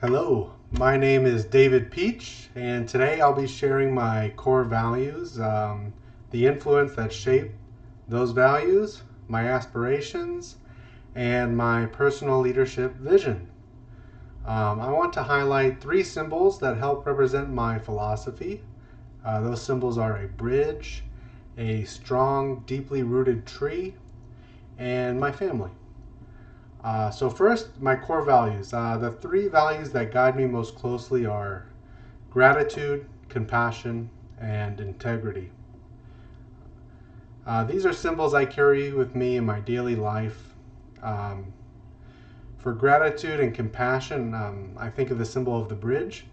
Hello, my name is David Pycz, and today I'll be sharing my core values, the influence that shape those values, my aspirations, and my personal leadership vision. I want to highlight three symbols that help represent my philosophy. Those symbols are a bridge, a strong, deeply rooted tree, and my family. So first, my core values. The three values that guide me most closely are gratitude, compassion, and integrity. These are symbols I carry with me in my daily life. Um, for gratitude and compassion, I think of the symbol of the bridge,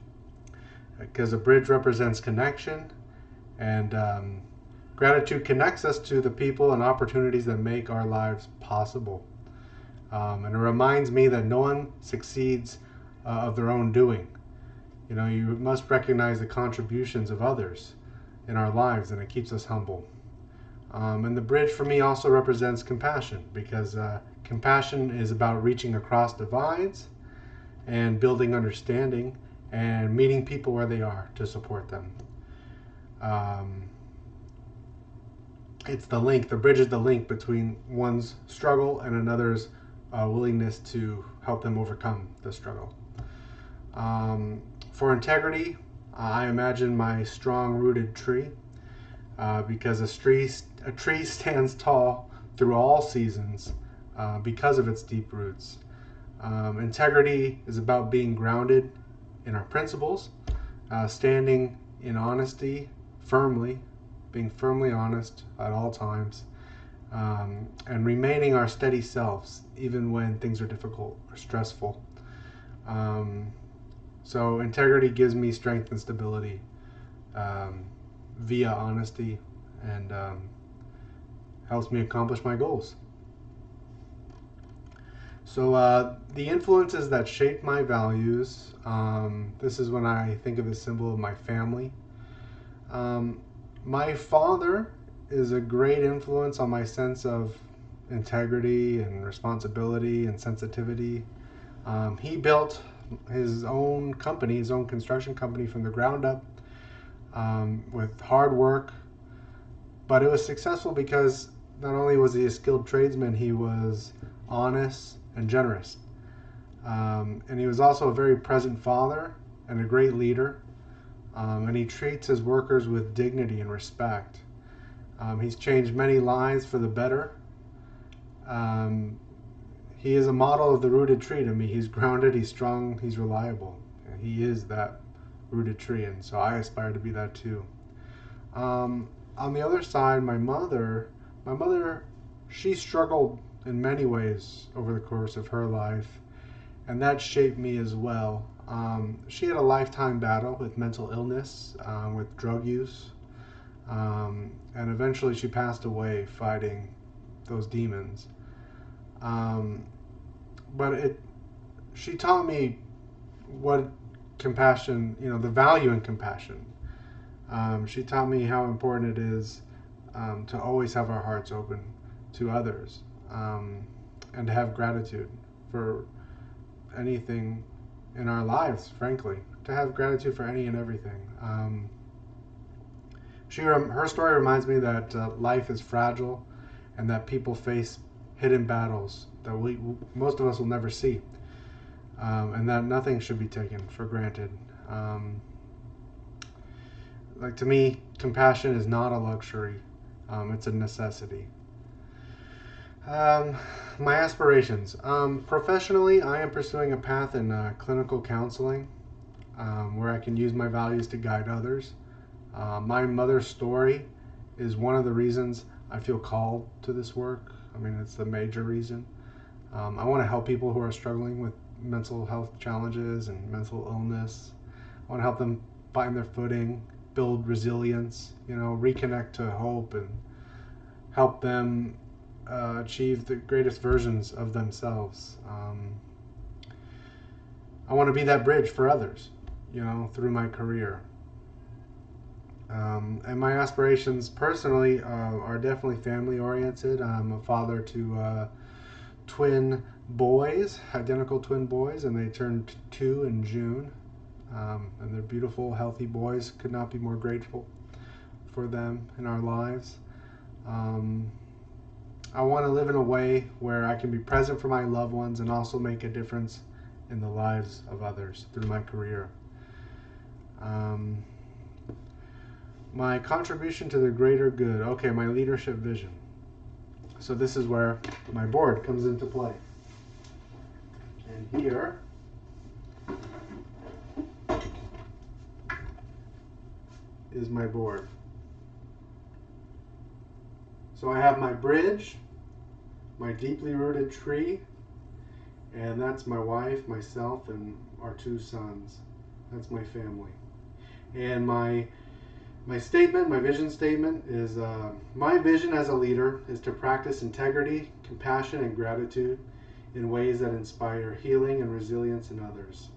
because a bridge represents connection, and gratitude connects us to the people and opportunities that make our lives possible. And it reminds me that no one succeeds of their own doing. You know, you must recognize the contributions of others in our lives, and it keeps us humble. And the bridge for me also represents compassion, because compassion is about reaching across divides and building understanding and meeting people where they are to support them. Um, it's the link, the bridge is the link between one's struggle and another's willingness to help them overcome the struggle. For integrity, I imagine my strong rooted tree, because a tree stands tall through all seasons because of its deep roots. Integrity is about being grounded in our principles, standing in honesty firmly, being firmly honest at all times, and remaining our steady selves even when things are difficult or stressful. So integrity gives me strength and stability um, via honesty, and helps me accomplish my goals. So the influences that shape my values, this is when I think of the symbol of my family. Um, my father is a great influence on my sense of integrity and responsibility and sensitivity. He built his own company, his own construction company from the ground up, with hard work, but it was successful because not only was he a skilled tradesman, he was honest and generous. And he was also a very present father and a great leader. And he treats his workers with dignity and respect. He's changed many lives for the better. Um, he is a model of the rooted tree to me. He's grounded, he's strong, he's reliable. And he is that rooted tree, and so I aspire to be that too. On the other side, my mother, she struggled in many ways over the course of her life, and that shaped me as well. She had a lifetime battle with mental illness, with drug use, and eventually she passed away fighting those demons. Um, but she taught me what compassion, the value in compassion. She taught me how important it is to always have our hearts open to others, and to have gratitude for anything in our lives, frankly, to have gratitude for any and everything. Her story reminds me that life is fragile, and that people face hidden battles that most of us will never see, and that nothing should be taken for granted. Um, like, to me, compassion is not a luxury; it's a necessity. Um, my aspirations. Professionally, I am pursuing a path in clinical counseling, where I can use my values to guide others. My mother's story is one of the reasons I feel called to this work. I mean, it's the major reason. I want to help people who are struggling with mental health challenges and mental illness. I want to help them find their footing, build resilience, reconnect to hope, and help them achieve the greatest versions of themselves. I want to be that bridge for others, through my career. And my aspirations personally are definitely family oriented. I'm a father to twin boys, identical twin boys, and they turned 2 in June. And they're beautiful, healthy boys. Could not be more grateful for them in our lives. I want to live in a way where I can be present for my loved ones and also make a difference in the lives of others through my career. My contribution to the greater good. Okay, my leadership vision. So this is where my board comes into play. And here is my board. So I have my bridge, my deeply rooted tree, and that's my wife, myself, and our 2 sons. That's my family. And my statement, my vision statement is, my vision as a leader is to practice integrity, compassion, and gratitude in ways that inspire healing and resilience in others.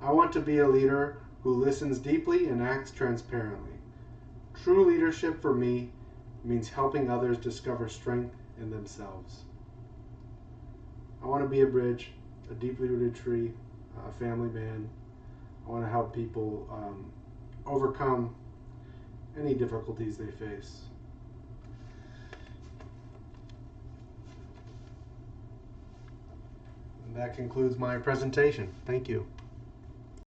I want to be a leader who listens deeply and acts transparently. True leadership for me means helping others discover strength in themselves. I want to be a bridge, a deeply rooted tree, a family man. I want to help people overcome any difficulties they face. And that concludes my presentation. Thank you.